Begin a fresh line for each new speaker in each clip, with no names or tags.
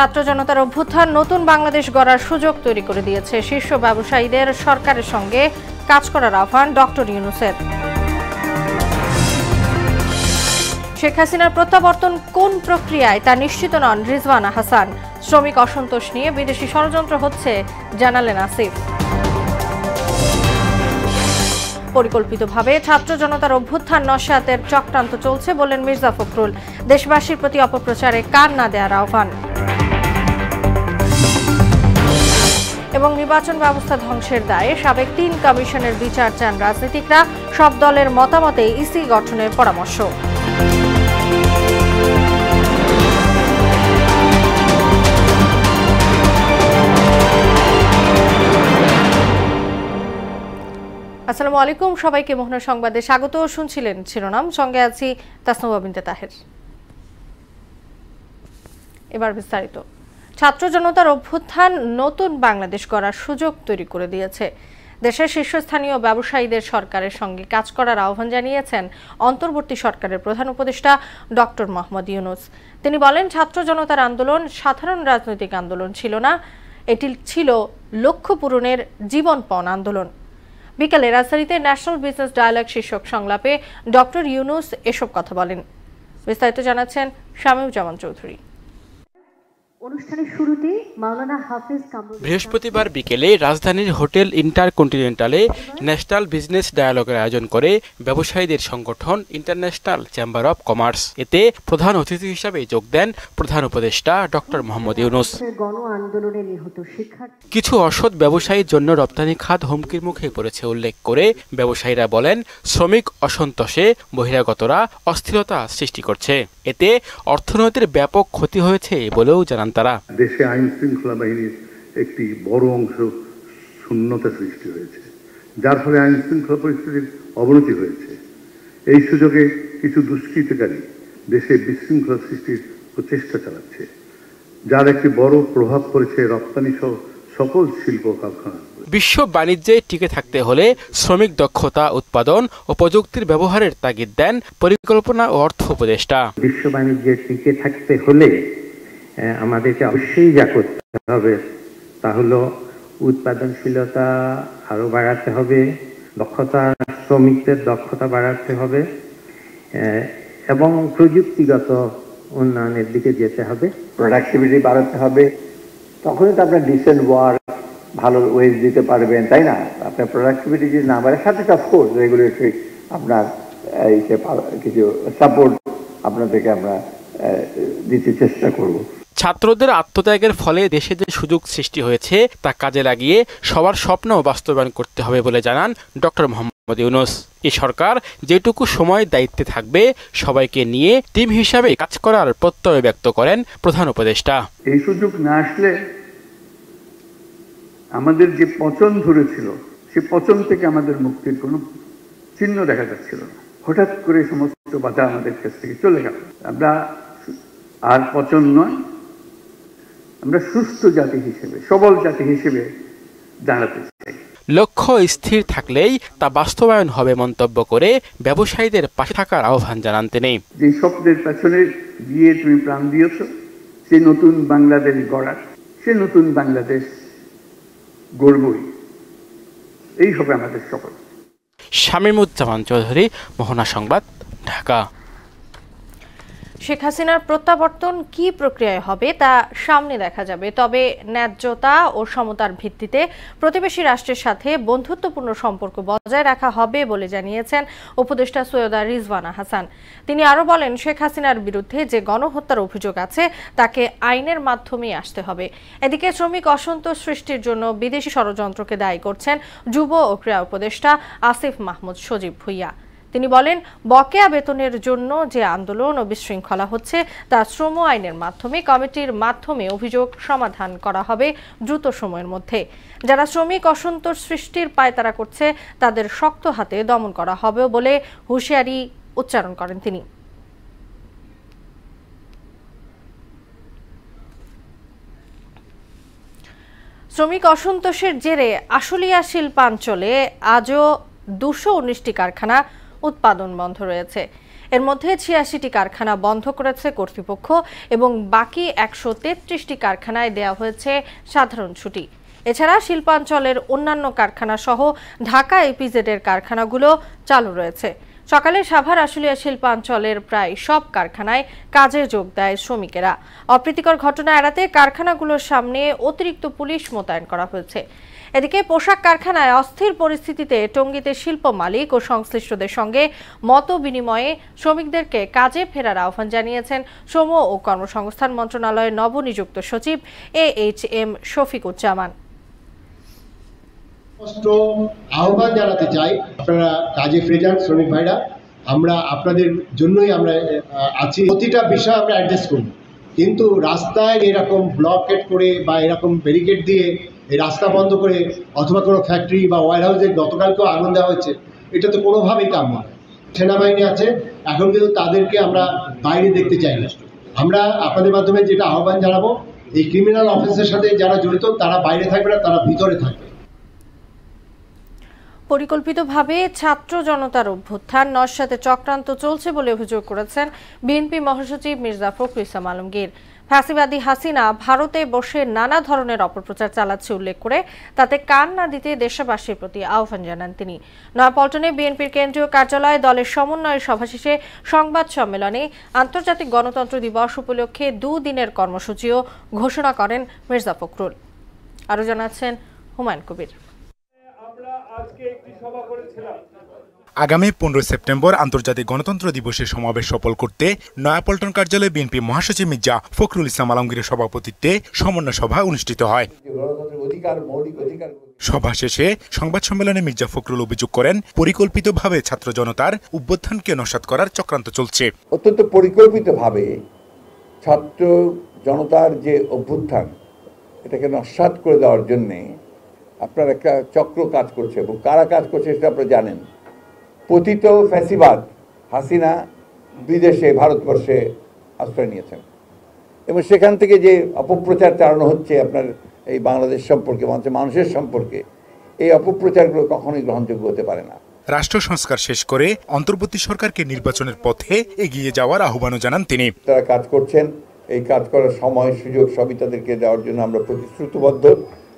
ছাত্র জনতার অভ্যুত্থান নতুন বাংলাদেশ গড়ার সুযোগ তৈরি করে দিয়েছে। শীর্ষ ব্যবসায়ীদের সরকারের সঙ্গে কাজ করার আহ্বান ডক্টর ইউনূসের। শেখ হাসিনার প্রত্যাবর্তন কোন প্রক্রিয়ায় তা নিশ্চিত নন রিজওয়ানা হাসান। শ্রমিক অসন্তোষ নিয়ে বিদেশি ষড়যন্ত্র হচ্ছে জানালেন আসিফ। পরিকল্পিতভাবে ছাত্র জনতার অভ্যুত্থান নস্যাতের চক্রান্ত চলছে বললেন মির্জা ফখরুল। দেশবাসীর প্রতি অপপ্রচারে কান না দেওয়ার আহ্বান। এবং নির্বাচন ব্যবস্থা ধ্বংসের দায়ে সাবেক ৩ কমিশনের বিচার চান রাজনীতিকরা। সব দলের মতামতে ইসি গঠনের পরামর্শ। আসসালামু আলাইকুম, সবাইকে মোহনা সংবাদে স্বাগত। শুনছিলেন শিরোনাম, সঙ্গে আছি তাসনুবা বিনতে তাহের। এবার বিস্তারিত। ছাত্র জনতার অভ্যুত্থান নতুন বাংলাদেশ গড়ার সুযোগ তৈরি করে দিয়েছে। দেশের শীর্ষস্থানীয় ব্যবসায়ীদের সরকারের সঙ্গে কাজ করার আহ্বান জানিয়েছেন অন্তর্বর্তী সরকারের প্রধান উপদেষ্টা ডক্টর মোহাম্মদ ইউনূস। তিনি বলেন, ছাত্র জনতার আন্দোলন সাধারণ রাজনৈতিক আন্দোলন ছিল না, এটি ছিল লক্ষ্য পূরণের জীবনপণ আন্দোলন। বিকালে রাজধানীতে ন্যাশনাল বিজনেস ডায়ালগ শীর্ষক সংলাপে ডক্টর ইউনূস এসব কথা বলেন। বিস্তারিত জানাচ্ছেন শামীউজ্জামান চৌধুরী।
বৃহস্পতিবার বিকেলে রাজধানীর হোটেল ইন্টারকন্টিনেন্টালে ন্যাশনাল বিজনেস ডায়ালগের আয়োজন করে ব্যবসায়ীদের সংগঠন ইন্টারন্যাশনাল চেম্বার অব কমার্স। এতে প্রধান অতিথি হিসাবে যোগ দেন প্রধান উপদেষ্টা ডক্টর মোহাম্মদ ইউনূস। কিছু অসৎ ব্যবসায়ীর জন্য রপ্তানি খাত হুমকির মুখে পড়েছে উল্লেখ করে ব্যবসায়ীরা বলেন, শ্রমিক অসন্তোষে বহিরাগতরা অস্থিরতা সৃষ্টি করছে। এতে অর্থনীতির ব্যাপক ক্ষতি হয়েছে বলেও জানান তারা।
দেশে আইন শৃঙ্খলা বাহিনীর একটি বড় অংশ শূন্যতা সৃষ্টি হয়েছে, যার ফলে আইন শৃঙ্খলা পরিস্থিতির অবনতি হয়েছে। এই সুযোগে কিছু দুষ্কৃতকারী দেশে বিশৃঙ্খলা সৃষ্টির প্রচেষ্টা চালাচ্ছে, যার একটি বড় প্রভাব পড়েছে রপ্তানি সহ সকল শিল্প কারখানা।
বিশ্ব বাণিজ্যে টিকে থাকতে হলে শ্রমিক দক্ষতা, উৎপাদন ও প্রযুক্তির ব্যবহারের তাগিদ দেন পরিকল্পনা ও অর্থ উপদেষ্টা।
বিশ্ব বাণিজ্যে টিকে থাকতে হলে আমাদেরকে অবশ্যই যা করতে হবে তা হলো উৎপাদনশীলতা আরো বাড়াতে হবে, দক্ষতা, শ্রমিকদের দক্ষতা বাড়াতে হবে এবং প্রযুক্তিগত উন্নয়নের দিকে যেতে হবে, প্রোডাক্টিভিটি বাড়াতে হবে। তখনই তো আপনার ডিসেন্ট ওয়ার্ক, ভালো ওয়েজ দিতে পারবেন, তাই না? আপনার প্রোডাক্টিভিটি যদি না বাড়ে, সাথে অফকোর্স রেগুলেটরি আপনার কিছু সাপোর্ট আপনাদেরকে আমরা দিতে চেষ্টা করব।
ছাত্রদের আত্মত্যাগের ফলে দেশে যে সুযোগ সৃষ্টি হয়েছে তা কাজে লাগিয়ে সবার স্বপ্ন বাস্তবায়ন করতে হবে বলে জানান ডক্টর মোহাম্মদ ইউনূস। এই সরকার যেটুকু সময় দায়িত্বে থাকবে সবাইকে নিয়ে টিম হিসাবে কাজ করার প্রত্যয় ব্যক্ত করেন প্রধান উপদেষ্টা।
এই সুযোগ না আসলে আমাদের যে পচন ধরেছিল, সে পচন থেকে আমাদের মুক্তির কোনো চিহ্ন দেখা যাচ্ছিল না। হঠাৎ করে সমস্ত বাধা আমাদের কাছ থেকে চলে গেল। আমরা আর পচন নয়, আমরা সুস্থ জাতি হিসেবে, সবল জাতি হিসেবে দাঁড়াতে চাই।
লক্ষ্য স্থির থাকলেই তা বাস্তবায়ন হবে মন্তব্য করে ব্যবসায়ীদের পাশে থাকার আহ্বান জানান তিনি।
যে স্বপ্নের পেছনে গিয়ে তুমি প্রাণ দিয়েছ, সে নতুন বাংলাদেশ গড়ার, সে নতুন বাংলাদেশ গড়বই। এই হবে আমাদের সফল।
শামীউজ্জামান চৌধুরী, মোহনা সংবাদ, ঢাকা।
শেখ হাসিনার প্রত্যাবর্তন কি প্রক্রিয়ায় হবে তা সামনে দেখা যাবে, তবে ন্যায্যতা ও সমতার ভিত্তিতে প্রতিবেশী রাষ্ট্রের সাথে বন্ধুত্বপূর্ণ সম্পর্ক বজায় রাখা হবে বলে জানিয়েছেন উপদেষ্টা সৈয়দা রিজওয়ানা হাসান। তিনি আরও বলেন, শেখ হাসিনার বিরুদ্ধে যে গণহত্যার অভিযোগ আছে তাকে আইনের মাধ্যমেই আসতে হবে। এদিকে শ্রমিক অসন্তোষ সৃষ্টির জন্য বিদেশি ষড়যন্ত্রকে দায়ী করছেন যুব ও ক্রীড়া উপদেষ্টা আসিফ মাহমুদ সজীব ভুইয়া। তিনি বলেন, বকেয়া বেতনের জন্য যে আন্দোলন ও বিশৃঙ্খলা হচ্ছে তা শ্রম আইনের মাধ্যমে কমিটির মাধ্যমে অভিযোগ সমাধান করা হবে দ্রুত সময়ের মধ্যে। যারা শ্রমিক অসন্তোষ সৃষ্টির পায়তারা করছে তাদের শক্ত হাতে দমন করা হবে বলে হুঁশিয়ারি উচ্চারণ করেন তিনি। শ্রমিক অসন্তোষের জেরে আশুলিয়া শিল্পাঞ্চলে আজও 219টি কারখানা উৎপাদন বন্ধ রয়েছে। এর মধ্যে ৮৬টি কারখানা বন্ধ করেছে কর্তৃপক্ষ এবং বাকি ১৩৩টি কারখানায় দেওয়া হয়েছে সাধারণ ছুটি। এছাড়া শিল্পাঞ্চলের অন্যান্য কারখানা সহ ঢাকা ইপিজেডের কারখানাগুলো চালু রয়েছে। সকালে সাভার আশুলিয়া শিল্পাঞ্চলের প্রায় সব কারখানায় কাজে যোগ দেয় শ্রমিকেরা। অপ্রীতিকর ঘটনা এড়াতে কারখানাগুলোর সামনে অতিরিক্ত পুলিশ মোতায়েন করা হয়েছে। এদিকে পোশাক কারখানায় অস্থির পরিস্থিতিতে টঙ্গীতে শিল্প মালিক ও সংশ্লিষ্টদের সঙ্গে মত বিনিময়ে শ্রমিকদেরকে কাজে ফেরার আহ্বান জানিয়েছেন শ্রম ও কর্মসংস্থান মন্ত্রণালয়ের নবনিযুক্ত সচিব AHM শফিকুজ্জামান।
আহ্বান জানাতে চাই, আপনারা কাজে ফিরে যান শ্রমিক ভাইরা, আমরা আপনাদের জন্যই আমরা আছি। প্রতিটা বিষয় আমরা অ্যাড্রেস করব, কিন্তু রাস্তায় এরকম ব্লকেট করে বা এরকম ব্যারিকেড দিয়ে এই রাস্তা বন্ধ করে অথবা কোনো ফ্যাক্টরি বা ওয়্যার হাউসে গতকালকেও আগুন দেওয়া হয়েছে, এটা তো কোনোভাবেই কাম্য নয়। সেনাবাহিনী আছে, এখন কিন্তু তাদেরকে আমরা বাইরে দেখতে চাই না। আমরা আপনাদের মাধ্যমে যেটা আহ্বান জানাবো, এই ক্রিমিনাল অফেন্সের সাথে যারা জড়িত তারা বাইরে থাকবে না, তারা ভিতরে থাকবে।
পরিকল্পিতভাবে ছাত্র জনতার অভ্যুত্থান নস্যাতে চক্রান্ত চলছে বলে অভিযোগ করেছেন বিএনপি মহাসচিব মির্জা ফখরুল ইসলাম আলমগীর। ফ্যাসিবাদী হাসিনা ভারতে বসে নানা ধরনের অপপ্রচার চালাচ্ছে উল্লেখ করে তাতে কান না দিতে দেশবাসীর প্রতি আহ্বান জানান তিনি। নয়াপল্টনে বিএনপির কেন্দ্রীয় কার্যালয়ে দলের সমন্বয় সভা শেষে সংবাদ সম্মেলনে আন্তর্জাতিক গণতন্ত্র দিবস উপলক্ষে 2 দিনের কর্মসূচিও ঘোষণা করেন মির্জা ফখরুল। আরও জানাচ্ছেন হুমায়ুন কবির।
আগামী 15 সেপ্টেম্বর আন্তর্জাতিক গণতন্ত্র দিবসের সমাবেশ সফল করতে নয়াপল্টন কার্যালয়ে বিএনপি মহাসচিব মির্জা ফখরুল ইসলাম আলমগীরের সভাপতিত্বে সমন্বয় সভা অনুষ্ঠিত হয়। সভা শেষে সংবাদ সম্মেলনে মির্জা ফখরুল অভিযোগ করেন, পরিকল্পিতভাবে ছাত্র জনতার অভ্যুত্থানকে নস্যাৎ করার চক্রান্ত চলছে।
অত্যন্ত পরিকল্পিতভাবে ছাত্র জনতার যে অভ্যুত্থান, এটাকে নস্যাৎ করে দেওয়ার জন্যে আপনার একটা চক্র কাজ করছে, এবং কারা কাজ করছে সেটা আপনারা জানেন। পতিত ফ্যাসিবাদ হাসিনা বিদেশে ভারতবর্ষে আশ্রয় নিয়েছেন, এবং সেখান থেকে যে অপপ্রচার চালানো হচ্ছে আপনার এই বাংলাদেশ সম্পর্কে, মানুষের সম্পর্কে, এই অপপ্রচারগুলো কখনোই গ্রহণযোগ্য হতে পারে না।
রাষ্ট্র সংস্কার শেষ করে অন্তর্বর্তী সরকারকে নির্বাচনের পথে এগিয়ে যাওয়ার আহ্বানও জানান তিনি।
তারা কাজ করছেন, এই কাজ করার সময় সুযোগ সবই তাদেরকে দেওয়ার জন্য আমরা প্রতিশ্রুতিবদ্ধ,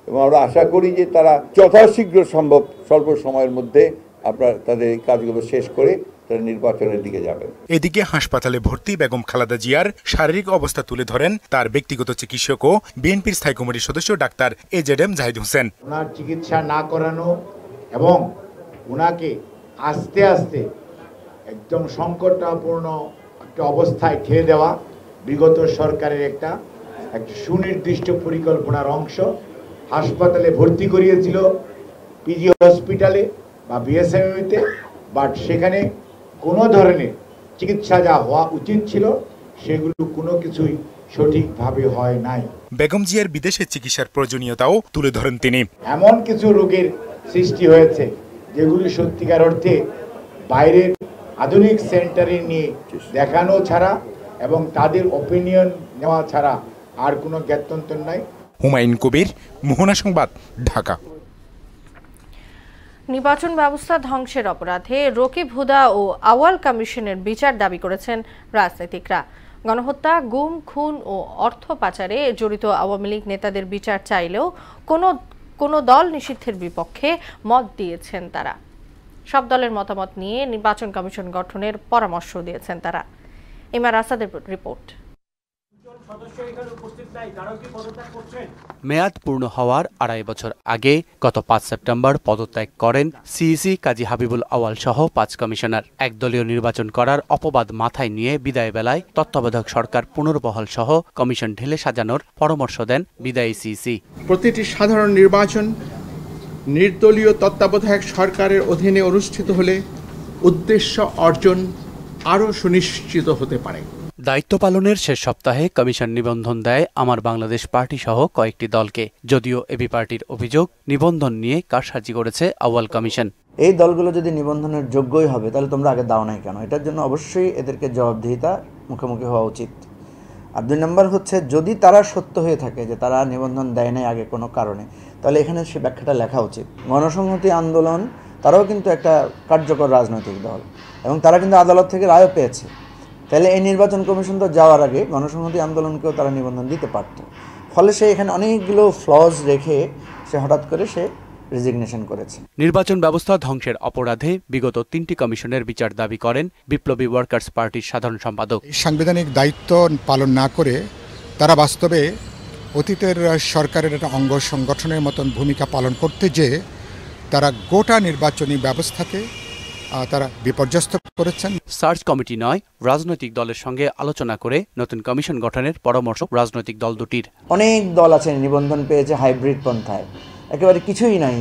এবং আমরা আশা করি যে তারা যথাশীঘ্র সম্ভব স্বল্প সময়ের মধ্যে আপনার তাদের এই কাজগুলো শেষ করে তারা নির্বাচনের দিকে যাবেন।
এদিকে হাসপাতালে ভর্তি বেগম খালেদা জিয়ার শারীরিক অবস্থা তুলে ধরেন তার ব্যক্তিগত চিকিৎসক ও বিএনপির স্থায়ী কমিটির সদস্য ডাক্তার AZM জাহিদ হোসেন।
ওনার চিকিৎসা না করানো এবং ওনাকে আস্তে আস্তে একদম সংকটাপূর্ণ একটা অবস্থায় ঠেলে দেওয়া বিগত সরকারের একটা সুনির্দিষ্ট পরিকল্পনার অংশ। হাসপাতালে ভর্তি করিয়েছিল, পিজি হসপিটালে বা বিএসএমইতে, বাট সেখানে কোনো ধরনের চিকিৎসা যা হওয়া উচিত ছিল সেগুলো কোনো কিছুই সঠিকভাবে হয় নাই।
বেগম জিয়ার বিদেশে চিকিৎসার প্রয়োজনীয়তাও তুলে ধরেন তিনি।
এমন কিছু রোগের সৃষ্টি হয়েছে যেগুলি সত্যিকার অর্থে বাইরের আধুনিক সেন্টারে নিয়ে দেখানো ছাড়া এবং তাদের ওপিনিয়ন নেওয়া ছাড়া আর কোনো জ্ঞাতন্তর নাই।
হুমায়ুন কবির, মোহনা সংবাদ, ঢাকা।
নির্বাচন ব্যবস্থা ধ্বংসের অপরাধে রকিব হুদা ও আওয়াল কমিশনের বিচার দাবি করেছেন রাজনীতিকরা। গণহত্যা, গুম, খুন ও অর্থ পাচারে জড়িত আওয়ামী লীগ নেতাদের বিচার চাইলেও কোনো দল নিষিদ্ধের বিপক্ষে মত দিয়েছেন তারা। সব দলের মতামত নিয়ে নির্বাচন কমিশন গঠনের পরামর্শ দিয়েছেন তারা। ইমার আসাদের রিপোর্ট।
মেয়াদ পূর্ণ হওয়ার 2.5 বছর আগে গত 5 সেপ্টেম্বর পদত্যাগ করেন সিইসি কাজী হাবিবুল আওয়াল সহ 5 কমিশনার। একদলীয় নির্বাচন করার অপবাদ মাথায় নিয়ে বিদায় বেলায় তত্ত্বাবধায়ক সরকার পুনর্বহাল সহ কমিশন ঢেলে সাজানোর পরামর্শ দেন বিদায়ী সিইসি।
প্রতিটি সাধারণ নির্বাচন নির্দলীয় তত্ত্বাবধায়ক সরকারের অধীনে অনুষ্ঠিত হলে উদ্দেশ্য অর্জন আরও সুনিশ্চিত হতে পারে।
দায়িত্ব পালনের শেষ সপ্তাহে কমিশন নিবন্ধন দেয় আমার বাংলাদেশ পার্টি সহ কয়েকটি দলকে। যদিও এবি পার্টির অভিযোগ, নিবন্ধন নিয়ে কারসাজি করেছে আউয়াল কমিশন।
এই দলগুলো যদি নিবন্ধনের যোগ্যই হবে তাহলে তোমরা আগে দাও নাই কেন? এটার জন্য অবশ্যই এদেরকে জবাবদিহিতা মুখোমুখি হওয়া উচিত। আর 2 নম্বর হচ্ছে, যদি তারা সত্য হয়ে থাকে যে তারা নিবন্ধন দেয় নাই আগে কোনো কারণে, তাহলে এখানে সে ব্যাখ্যাটা লেখা উচিত। গণসংহতি আন্দোলন তারাও কিন্তু একটা কার্যকর রাজনৈতিক দল এবং তারা কিন্তু আদালত থেকে রায়ও পেয়েছে। তাহলে এই নির্বাচন কমিশন তো যাওয়ার আগে গণসংহতি আন্দোলনকেও তারা নিবন্ধন দিতে পারত। ফলে সে এখানে অনেকগুলো ফ্লজ রেখে সে হঠাৎ করে সে রেজিগনেশন করেছে।
নির্বাচন ব্যবস্থা ধ্বংসের অপরাধে বিগত 3টি কমিশনের বিচার দাবি করেন বিপ্লবী ওয়ার্কার্স পার্টির সাধারণ সম্পাদক।
সাংবিধানিক দায়িত্ব পালন না করে তারা বাস্তবে অতীতের সরকারের একটা অঙ্গ সংগঠনের মতন ভূমিকা পালন করতে যেয়ে তারা গোটা নির্বাচনী ব্যবস্থাকে তারা বিপর্যস্ত করেছেন।
সার্চ কমিটি নয়, রাজনৈতিক দলের সঙ্গে আলোচনা করে নতুন কমিশন গঠনের পরামর্শ রাজনৈতিক দল দুটির।
অনেক দল আছে নিবন্ধন পেয়েছে হাইব্রিড পন্থায়, একেবারে কিছুই নাই,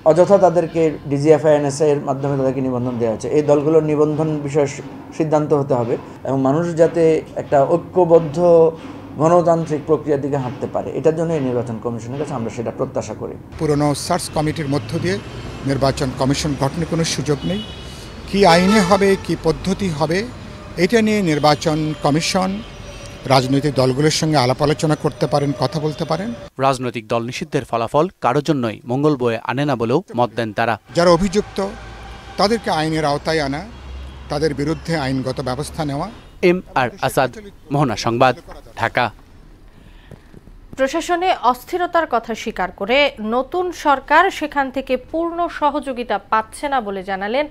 অযথা তাদেরকে ডিজিএফআইএনএসএ এর মাধ্যমে তাদেরকে নিবন্ধন দেওয়া হচ্ছে। এই দলগুলোর নিবন্ধন বিষয়ে সিদ্ধান্ত হতে হবে এবং মানুষ যাতে একটা ঐক্যবদ্ধ গণতান্ত্রিক প্রক্রিয়ার দিকে হাঁটতে পারে, এটার জন্য এই নির্বাচন কমিশনের কাছে আমরা সেটা প্রত্যাশা করি।
পুরনো সার্চ কমিটির মধ্য দিয়ে নির্বাচন কমিশন গঠনের কোনো সুযোগ নেই। কি আইনে হবে, কি পদ্ধতি হবে, এটা নিয়ে নির্বাচন কমিশন রাজনৈতিক দলগুলোর সঙ্গে আলাপ আলোচনা করতে পারেন, কথা বলতে পারেন।
রাজনৈতিক দল নিষিদ্ধের ফলাফল কারোর জন্যই মঙ্গল বয়ে আনে না বলেও মত দেন তারা।
যারা অভিযুক্ত তাদেরকে আইনের আওতায় আনা, তাদের বিরুদ্ধে আইনগত ব্যবস্থা নেওয়া।
MR আসাদ, মোহনা সংবাদ, ঢাকা।
প্রশাসনে অস্থিরতার কথা স্বীকার করে নতুন সরকার সেখান থেকে পূর্ণ সহযোগিতা পাচ্ছে না বলে জানালেন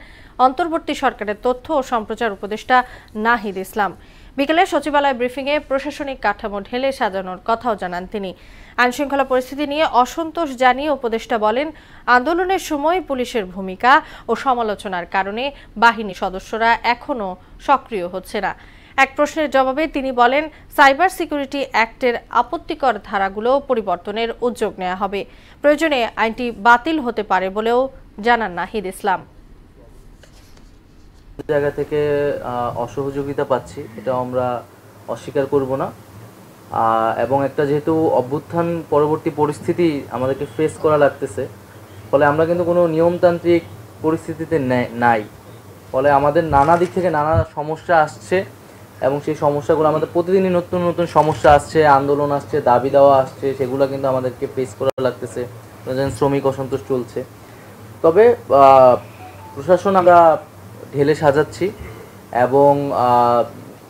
অন্তর্বর্তী সরকারের তথ্য ও সম্প্রচার উপদেষ্টা নাহিদ ইসলাম। বিকেলে সচিবালয় ব্রিফিংয়ে প্রশাসনিক কাঠামো ঢেলে সাজানোর কথাও জানান তিনি। আইনশৃঙ্খলা পরিস্থিতি নিয়ে অসন্তোষ জানিয়ে উপদেষ্টা বলেন, আন্দোলনের সময় পুলিশের ভূমিকা ও সমালোচনার কারণে বাহিনী সদস্যরা এখনও সক্রিয় হচ্ছে না। এক প্রশ্নের জবাবে তিনি বলেন, সাইবার সিকিউরিটি অ্যাক্টের আপত্তিকর ধারাগুলো পরিবর্তনের উদ্যোগ নেওয়া হবে, প্রয়োজনে আইনটি বাতিল হতে পারে বলেও জানান নাহিদ ইসলাম।
জায়গা থেকে অসহযোগিতা পাচ্ছি, এটা আমরা অস্বীকার করব না। এবং একটা যেহেতু অভ্যুত্থান পরবর্তী পরিস্থিতি আমাদেরকে ফেস করা লাগতেছে, ফলে আমরা কিন্তু কোনো নিয়মতান্ত্রিক পরিস্থিতিতে নাই। ফলে আমাদের নানা দিক থেকে নানা সমস্যা আসছে এবং সেই সমস্যাগুলো আমাদের প্রতিদিনই নতুন নতুন সমস্যা আসছে, আন্দোলন আসছে, দাবি দেওয়া আসছে, সেগুলো কিন্তু আমাদেরকে ফেস করা লাগতেছে। শ্রমিক অসন্তোষ চলছে। তবে প্রশাসন আমরা ঢেলে সাজাচ্ছি এবং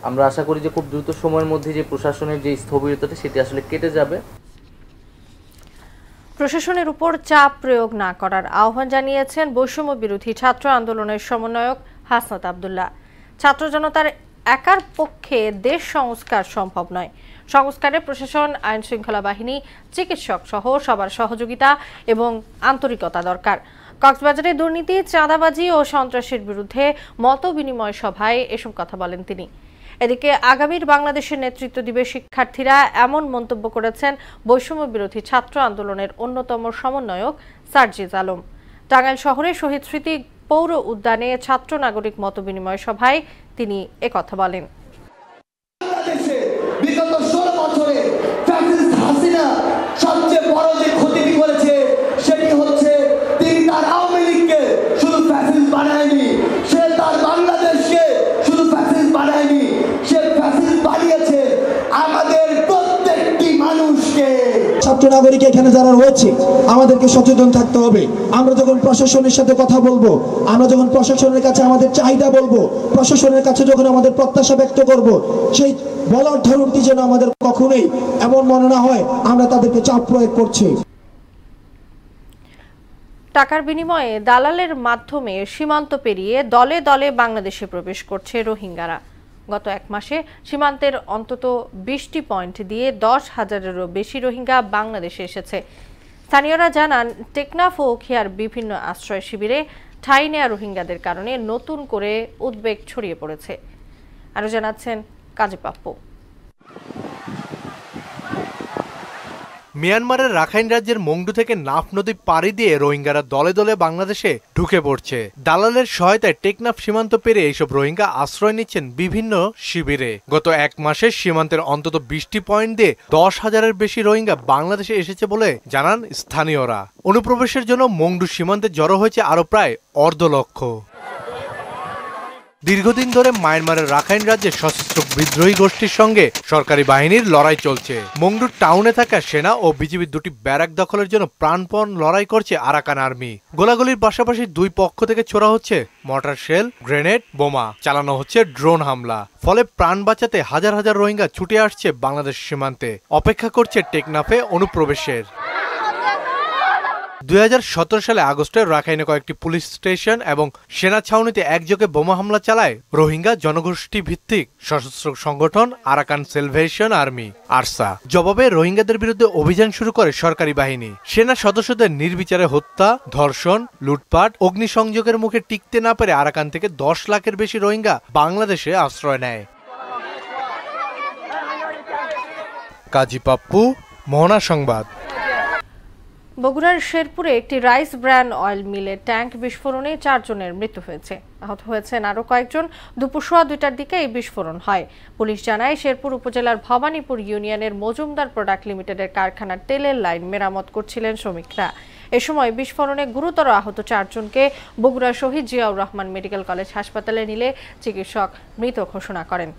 আমরা আশা করি যে খুব দ্রুত সময়ের মধ্যে যে প্রশাসনের যে স্থবিরতাটা সেটি আসলে কেটে যাবে।
প্রশাসনের উপর চাপ প্রয়োগ না করার আহ্বান জানিয়েছেন বৈষম্য বিরোধী ছাত্র আন্দোলনের সমন্বয়ক হাসনাত আব্দুল্লাহ। ছাত্র জনতার একার পক্ষে দেশ সংস্কার সম্ভব নয়। সংস্কারে প্রশাসন, আইন শৃঙ্খলা বাহিনী, চিকিৎসক সহ সবার সহযোগিতা এবং আন্তরিকতা দরকার। কক্সবাজারে দুর্নীতি, চাঁদাবাজি ও সন্ত্রাসের বিরুদ্ধে মত বিনিময় সভায় এসব কথা বলেন তিনি। এদিকে আগামীর বাংলাদেশের নেতৃত্ব দিবে শিক্ষার্থীরা, এমন মন্তব্য করেছেন বৈষম্য বিরোধী ছাত্র আন্দোলনের অন্যতম সমন্বয়ক সার্জিজ আলম। টাঙ্গাইল শহরে শহীদ স্মৃতি পৌর উদ্যানে ছাত্র নাগরিক মত বিনিময় সভায় তিনি একথা বলেন।
বিগত 16 বছরে ফ্যাসিস্ট হাসিনা সবচেয়ে বড় যে ক্ষতিটি করেছে সেটি হচ্ছে তিনি তার আওয়ামী লীগকে শুধু ফ্যাসিস্ট বানায়নি, সে তার বাংলাদেশকে শুধু ফ্যাসিস্ট বানায়নি, সে ফ্যাসিস্ট বানিয়েছে আমাদের প্রত্যেকটি মানুষকে।
ছাত্র নাগরিক এখানে যারা রয়েছে আমাদেরকে সচেতন থাকতে হবে। আমরা যখন প্রশাসনের সাথে কথা বলবো, আমরা যখন প্রশাসনের কাছে আমাদের চাহিদা বলবো, প্রশাসনের কাছে যখন আমাদের প্রত্যাশা ব্যক্ত করব, সেই বলার ধরনটি যেন আমাদের কখনোই এমন মনে না হয় আমরা তাদেরকে চাপ প্রয়োগ করছি।
টাকার বিনিময়ে দালালের মাধ্যমে সীমান্ত পেরিয়ে দলে দলে বাংলাদেশে প্রবেশ করছে রোহিঙ্গারা। গত এক মাসে সীমান্তের অন্তত 20টি পয়েন্ট দিয়ে 10,000-এরও বেশি রোহিঙ্গা বাংলাদেশে এসেছে। স্থানীয়রা জানান, টেকনাফ ও উখিয়ার বিভিন্ন আশ্রয় শিবিরে ঠাঁই নেয়া রোহিঙ্গাদের কারণে নতুন করে উদ্বেগ ছড়িয়ে পড়েছে। আরও জানাচ্ছেন কাজী পাপ্পু।
মিয়ানমারের রাখাইন রাজ্যের মংডু থেকে নাফ নদী পাড়ি দিয়ে রোহিঙ্গারা দলে দলে বাংলাদেশে ঢুকে পড়ছে। দালালের সহায়তায় টেকনাফ সীমান্ত পেরিয়ে এইসব রোহিঙ্গা আশ্রয় নিচ্ছেন বিভিন্ন শিবিরে। গত এক মাসে সীমান্তের অন্তত 20টি পয়েন্ট দিয়ে 10,000-এর বেশি রোহিঙ্গা বাংলাদেশে এসেছে বলে জানান স্থানীয়রা। অনুপ্রবেশের জন্য মংডু সীমান্তে জড়ো হয়েছে আরো প্রায় 1.5 লক্ষ। দীর্ঘদিন ধরে মায়ানমারের রাখাইন রাজ্যে সশস্ত্র বিদ্রোহী গোষ্ঠীর সঙ্গে সরকারি বাহিনীর লড়াই চলছে। মংডু টাউনে থাকা সেনা ও বিজিবির দুটি ব্যারাক দখলের জন্য প্রাণপণ লড়াই করছে আরাকান আর্মি। গোলাগুলির পাশাপাশি দুই পক্ষ থেকে ছোড়া হচ্ছে মর্টার শেল, গ্রেনেড, বোমা, চালানো হচ্ছে ড্রোন হামলা। ফলে প্রাণ বাঁচাতে হাজার হাজার রোহিঙ্গা ছুটে আসছে বাংলাদেশ সীমান্তে, অপেক্ষা করছে টেকনাফে অনুপ্রবেশের। 2017 সালে আগস্টে রাখাইনে কয়েকটি পুলিশ স্টেশন এবং সেনা ছাউনিতে একযোগে বোমা হামলা চালায় রোহিঙ্গা জনগোষ্ঠী ভিত্তিক সশস্ত্র সংগঠন আরাকান সেলভেশন আর্মি আরসা। জবাবে রোহিঙ্গাদের বিরুদ্ধে অভিযান শুরু করে সরকারি বাহিনী। সেনা সদস্যদের নির্বিচারে হত্যা, ধর্ষণ, লুটপাট, অগ্নিসংযোগের মুখে টিকতে না পেরে আরাকান থেকে 10 লাখের বেশি রোহিঙ্গা বাংলাদেশে আশ্রয় নেয়। কাজী পাপ্পু, মোহনা সংবাদ।
বগুড়ার শেরপুরে একটি রাইস ব্র্যান্ড অয়েল মিলের ট্যাঙ্ক বিস্ফোরণে 4 জনের মৃত্যু হয়েছে, আহত হয়েছেন আরও কয়েকজন। দুপুর 2:15টার দিকে এই বিস্ফোরণ হয়। পুলিশ জানায় শেরপুর উপজেলার ভবানীপুর ইউনিয়নের মজুমদার প্রোডাক্ট লিমিটেডের কারখানার তেলের লাইন মেরামত করছিলেন শ্রমিকরা। এ সময় বিস্ফোরণে গুরুতর আহত 4 জনকে বগুড়া শহীদ জিয়াউর রহমান মেডিকেল কলেজ হাসপাতালে নিলে চিকিৎসক মৃত ঘোষণা করেন।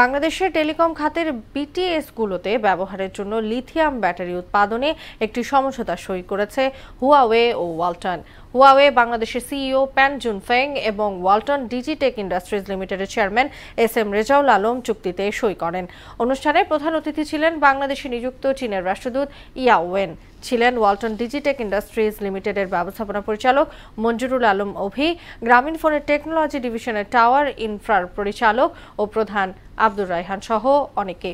বাংলাদেশের টেলিকম খাতের বিটিএসগুলোতে ব্যবহারের জন্য লিথিয়াম ব্যাটারি উৎপাদনে একটি সমঝোতা সই করেছে হুয়াওয়ে ও ওয়ালটন। হুয়াওয়ে বাংলাদেশের সিইও প্যান জুনফেং এবং ওয়ালটন ডিজিটেক ইন্ডাস্ট্রিজ লিমিটেডের চেয়ারম্যান SM রেজাউল আলম চুক্তিতে সই করেন। অনুষ্ঠানে প্রধান অতিথি ছিলেন বাংলাদেশে নিযুক্ত চীনের রাষ্ট্রদূত ইয়া ওয়েন, ছিলেন ওয়ালটন ডিজিটেক ইন্ডাস্ট্রিজ লিমিটেডের ব্যবস্থাপনা পরিচালক মঞ্জুরুল আলম অভি, গ্রামীণ ফোনের টেকনোলজি ডিভিশনের টাওয়ার ইনফ্রার পরিচালক ও প্রধান আব্দুর রায়হান সহ অনেকে।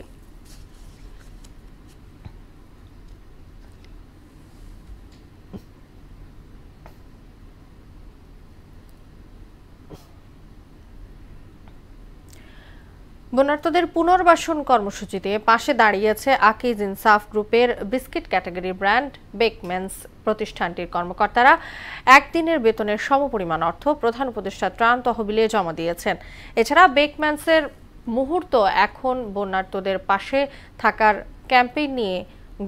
বন্যার্তদের পুনর্বাসন কর্মসূচিতে পাশে দাঁড়িয়েছে আকিজ ইনসাফ গ্রুপের বিস্কিট ক্যাটাগরির ব্র্যান্ড বেকম্যানস। প্রতিষ্ঠানটির কর্মকর্তারা একদিনের বেতনের সমপরিমাণ অর্থ প্রধান উপদেষ্টা ত্রাণ তহবিলে জমা দিয়েছেন। এছাড়া বেকম্যানসের মুহূর্ত এখন বন্যার্তদের পাশে থাকার ক্যাম্পেইন নিয়ে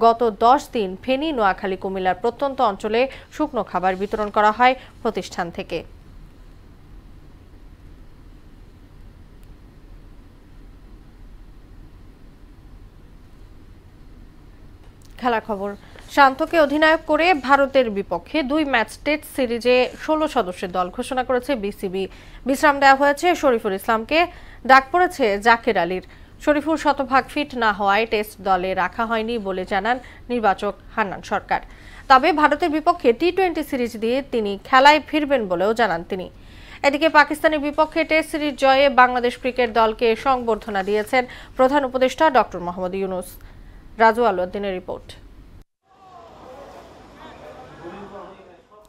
গত 10 দিন ফেনী, নোয়াখালী, কুমিল্লার প্রত্যন্ত অঞ্চলে শুকনো খাবার বিতরণ করা হয় প্রতিষ্ঠান থেকে। খেলা খবর। শান্তকে অধিনায়ক করে ভারতের বিপক্ষে 2 ম্যাচ টেস্ট সিরিজে 16 সদস্যের দল ঘোষণা করেছে বিসিবি। বিশ্রাম দেওয়া হয়েছে শরীফুল ইসলামকে, ডাক পড়েছে জাকের আলীর। শরীফুল শতভাগ ফিট না হওয়ায় টেস্ট দলে রাখা হয়নি বলে জানান নির্বাচক হান্নান সরকার। তবে ভারতের বিপক্ষে টি-20 সিরিজ দিয়ে তিনি খেলায় ফিরবেন বলেও জানান তিনি। এদিকে পাকিস্তানের বিপক্ষে টেস্ট সিরিজ জয়ে বাংলাদেশ ক্রিকেট দলকে সংবর্ধনা দিয়েছেন প্রধান উপদেষ্টা ডক্টর মোহাম্মদ ইউনূস। রাজু আলউদ্দিনের রিপোর্ট।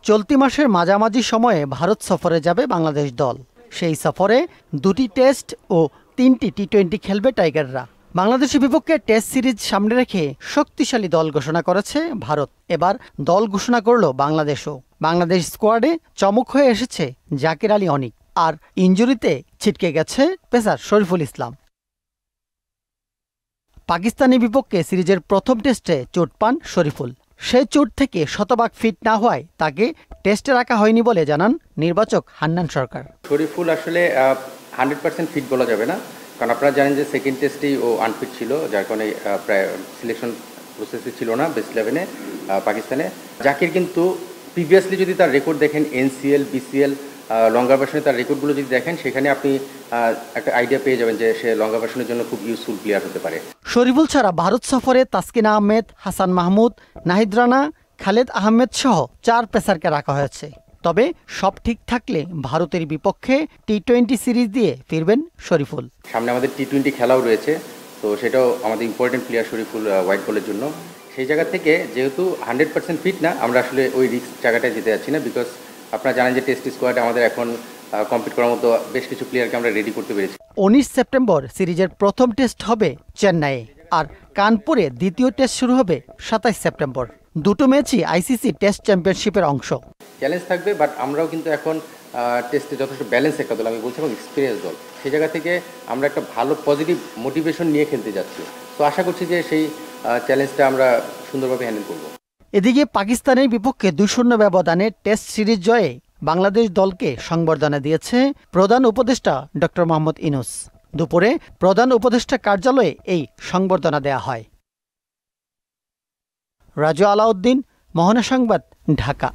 চলতি মাসের মাঝামাঝি সময়ে ভারত সফরে যাবে বাংলাদেশ দল। সেই সফরে 2টি টেস্ট ও 3টি টি-20 খেলবে টাইগাররা। বাংলাদেশের বিপক্ষে টেস্ট সিরিজ সামনে রেখে শক্তিশালী দল ঘোষণা করেছে ভারত। এবার দল ঘোষণা করল বাংলাদেশও। বাংলাদেশ স্কোয়াডে চমক হয়ে এসেছে জাকের আলী অনিক, আর ইনজুরিতে ছিটকে গেছে পেসার শরীফুল ইসলাম। পাকিস্তানের বিপক্ষে সিরিজের প্রথম টেস্টে চোট পান শরীফুল। সেই চোট থেকে শতভাগ ফিট না হওয়ায় তাকে টেস্টে রাখা হয়নি বলে জানান নির্বাচক হান্নান সরকার।
শরীফুল আসলে 100% ফিট বলা যাবে না, কারণ আপনারা জানেন যে সেকেন্ড টেস্টেই ও আনফিট ছিল, যার কারণে প্রায় সিলেকশন প্রসেসে ছিল না বেস্ট 11-এ পাকিস্তানে। জাকির কিন্তু প্রিভিয়াসলি যদি তার রেকর্ড দেখেন NCL, BCL, লঙ্গার ভার্সনে তার রেকর্ডগুলো যদি দেখেন, সেখানে আপনি একটা আইডিয়া পেয়ে যাবেন যে সে লঙ্গার ভার্সনের জন্য খুব ইউজফুল প্লেয়ার হতে পারে।
শরীফুল ছাড়া ভারত সফরে তাসকিন আহমেদ, হাসান মাহমুদ, নাহিদ রানা, খালেদ আহমেদ সহ 4 পেসারকে রাখা হয়েছে। তবে সব ঠিক থাকলে ভারতের বিপক্ষে টি-20 সিরিজ দিয়ে ফিরবেন শরীফুল।
সামনে আমাদের টি-20 খেলাও রয়েছে, তো সেটাও আমাদের ইম্পর্টেন্ট প্লেয়ার শরীফুল হোয়াইট বলের জন্য। সেই জায়গা থেকে যেহেতু 100% ফিট না, আমরা আসলে ওই রিস্ক জায়গাটায় যেতে যাচ্ছি না, বিকজ আপনারা জানেন যে টেস্ট স্কোয়াডে আমাদের এখন কম্পিট করার মতো বেশ কিছু প্লেয়ারকে আমরা রেডি করতে পেরেছি।
19 সেপ্টেম্বর সিরিজের প্রথম টেস্ট হবে চেন্নাইয়ে, আর কানপুরে দ্বিতীয় টেস্ট শুরু হবে 27 সেপ্টেম্বর। দুটো ম্যাচই ICC টেস্ট চ্যাম্পিয়নশিপের অংশ।
চ্যালেঞ্জ থাকবে, বাট আমরাও কিন্তু এখন টেস্টে যথেষ্ট ব্যালেন্স একটা দল, আমি বলছি, এবং এক্সপিরিয়েন্স দল। সেই জায়গা থেকে আমরা একটা ভালো পজিটিভ মোটিভেশন নিয়ে খেলতে যাচ্ছি। তো আশা করছি যে সেই চ্যালেঞ্জটা আমরা সুন্দরভাবে হ্যান্ডেল করব।
এদিকে পাকিস্তানের বিপক্ষে 2-0 ব্যবধানে টেস্ট সিরিজ জয়ে বাংলাদেশ দলকে সংবর্ধনা দিয়েছে প্রধান উপদেষ্টা ডক্টর মোহাম্মদ ইউনূস। দুপুরে প্রধান উপদেষ্টা কার্যালয়ে এই সংবর্ধনা দেয়া হয়। রাজু আলাউদ্দিন, মোহনা সংবাদ, ঢাকা।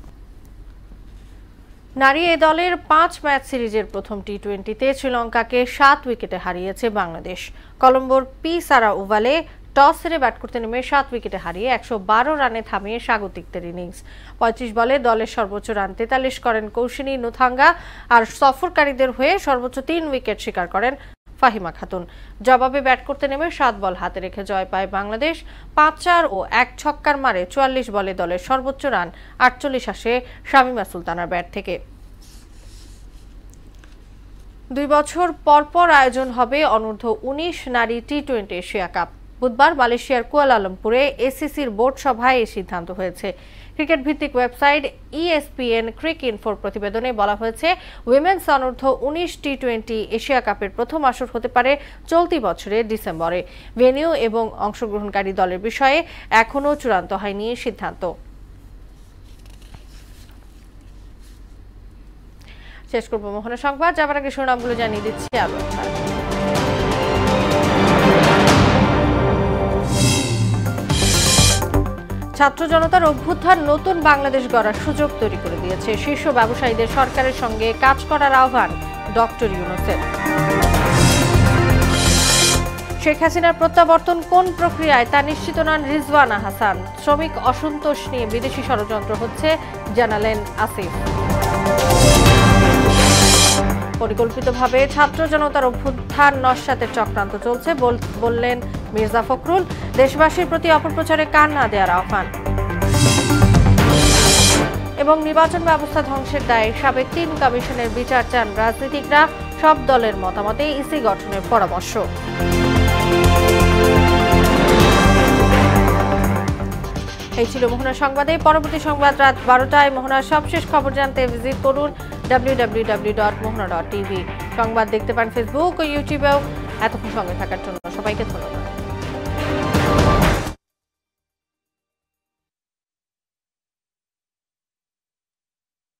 নারী এ দলের 5 ম্যাচ সিরিজের প্রথম টি-20তে শ্রীলঙ্কাকে 7 উইকেটে হারিয়েছে বাংলাদেশ। কলম্বোর পি সারা ওভালে টস হেরে ব্যাট করতে নেমে 7 উইকেটে হারিয়ে 112 রানে থামিয়ে স্বাগতিকদের ইনিংস। 35 বলে দলের সর্বোচ্চ রান 43 করেন কৌশিনী নুথাঙ্গা, আর সফরকারীদের হয়ে সর্বোচ্চ 3 উইকেট শিকার করেন ফাহিমা খাতুন। জবাবে ব্যাট করতে নেমে 7 বল হাতে রেখে জয় পায় বাংলাদেশ। 5-4 ও 1 ছক্কার মারে 44 বলে দলের সর্বোচ্চ রান 48 আসে শামীমা সুলতানার ব্যাট থেকে। 2 বছর পর আয়োজন হবে অনূর্ধ্ব-19 নারী টি-20 এশিয়া কাপ। বুধবার মালয়েশিয়ার কুয়ালালামপুরে এসিসির বোর্ড সভায় এই সিদ্ধান্ত হয়েছে। ক্রিকেট ভিত্তিক ওয়েবসাইট ESPN ক্রিকইনফোর প্রতিবেদনে বলা হয়েছে, উইমেন্স অনূর্ধ্ব-19 টি-20 এশিয়া কাপের প্রথম আসর হতে পারে চলতি বছরের ডিসেম্বরে। ভেন্যু এবং অংশগ্রহণকারী দলের বিষয়ে এখনও চূড়ান্ত হয়নি সিদ্ধান্ত। শেষ করব মোহনা সংবাদ, যাবার আগে শিরোনামগুলো জানিয়ে দিচ্ছি আবার। ছাত্র জনতার অভ্যুত্থান নতুন বাংলাদেশ গড়ার সুযোগ তৈরি করে দিয়েছে। শীর্ষ ব্যবসায়ীদের সরকারের সঙ্গে কাজ করার আহ্বান ডক্টর ইউনূসের। শেখ হাসিনার প্রত্যাবর্তন কোন প্রক্রিয়ায় তা নিশ্চিত নন রিজওয়ানা হাসান। শ্রমিক অসন্তোষ নিয়ে বিদেশি ষড়যন্ত্র হচ্ছে, জানালেন আসিফ। পরিকল্পিতভাবে ছাত্র জনতার অভ্যুত্থান নস্যাতের চক্রান্ত চলছে বললেন মির্জা ফখরুল। দেশবাসীর প্রতি অপপ্রচারে কান না দেওয়ার আহ্বান। এবং নির্বাচন ব্যবস্থা ধ্বংসের দায়ে সাবেক 3 কমিশনের বিচার চান রাজনীতিকরা। সব দলের মতামতে ইসি গঠনের পরামর্শ। এই ছিল মোহনা সংবাদে। পরবর্তী সংবাদ রাত 12টায়। মোহনার সবশেষ খবর জানতে ভিজিট করুন www.mohana.tv। সংবাদ দেখতে পান ফেসবুক ও ইউটিউবেও। এতক্ষণ সঙ্গে থাকার জন্য সবাইকে ধন্যবাদ।